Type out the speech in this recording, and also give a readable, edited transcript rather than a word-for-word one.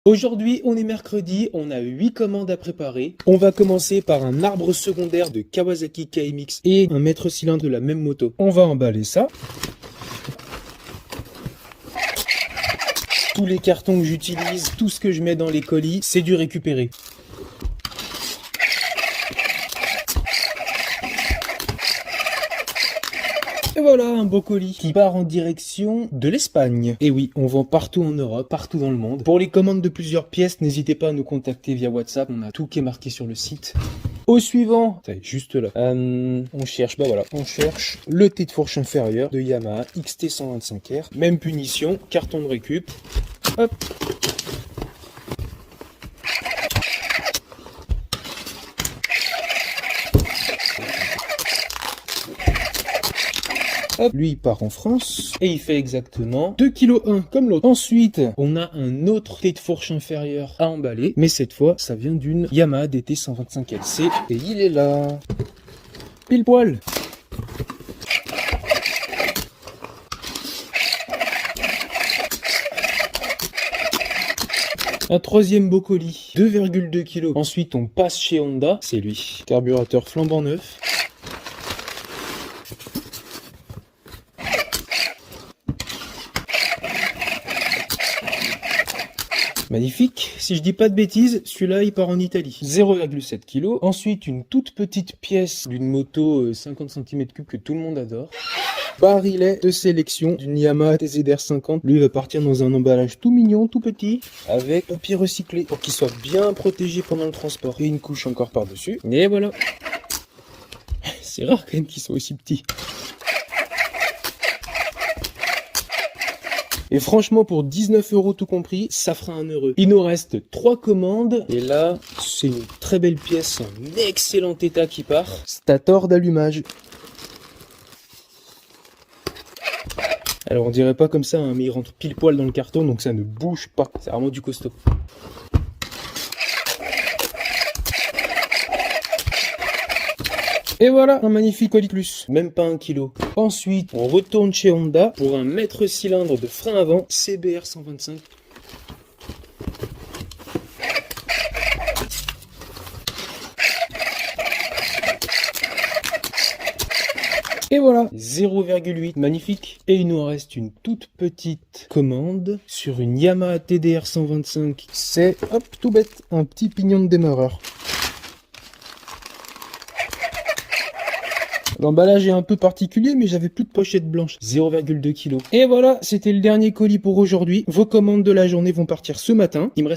Aujourd'hui, on est mercredi, on a 8 commandes à préparer. On va commencer par un arbre secondaire de Kawasaki KMX et un mètre cylindre de la même moto. On va emballer ça. Tous les cartons que j'utilise, tout ce que je mets dans les colis, c'est du récupéré. Et voilà un beau colis qui part en direction de l'Espagne. Et oui, on vend partout en Europe, partout dans le monde. Pour les commandes de plusieurs pièces, n'hésitez pas à nous contacter via WhatsApp. On a tout qui est marqué sur le site. Au suivant, ça est juste là. On cherche, on cherche le thé de fourche inférieur de Yamaha XT125R. Même punition, carton de récup. Hop. Hop, lui il part en France et il fait exactement 2,1 kg comme l'autre. Ensuite, on a un autre thé de fourche inférieur à emballer, mais cette fois, ça vient d'une Yamaha DT 125 LC et il est là. Pile poil. Un troisième beau colis, 2,2 kg. Ensuite, on passe chez Honda, c'est lui. Carburateur flambant neuf. Magnifique. Si je dis pas de bêtises, celui-là il part en Italie. 0,7 kg. Ensuite, une toute petite pièce d'une moto 50 cm3 que tout le monde adore. Barillet de sélection d'une Yamaha TZR 50. Lui va partir dans un emballage tout mignon, tout petit, avec papier recyclé pour qu'il soit bien protégé pendant le transport. Et une couche encore par-dessus. Et voilà. C'est rare quand même qu'ils soient aussi petits. Et franchement, pour 19 € tout compris, ça fera un heureux. Il nous reste 3 commandes. Et là, c'est une très belle pièce en excellent état qui part. Stator d'allumage. Alors on dirait pas comme ça, hein, mais il rentre pile poil dans le carton, donc ça ne bouge pas. C'est vraiment du costaud. Et voilà, un magnifique colis plus, même pas 1 kg. Ensuite, on retourne chez Honda pour un mètre cylindre de frein avant CBR 125. Et voilà, 0,8, magnifique. Et il nous reste une toute petite commande sur une Yamaha TDR 125. C'est, hop, tout bête, un petit pignon de démarreur. L'emballage est un peu particulier, mais j'avais plus de pochette blanche. 0,2 kg. Et voilà, c'était le dernier colis pour aujourd'hui. Vos commandes de la journée vont partir ce matin. Il me reste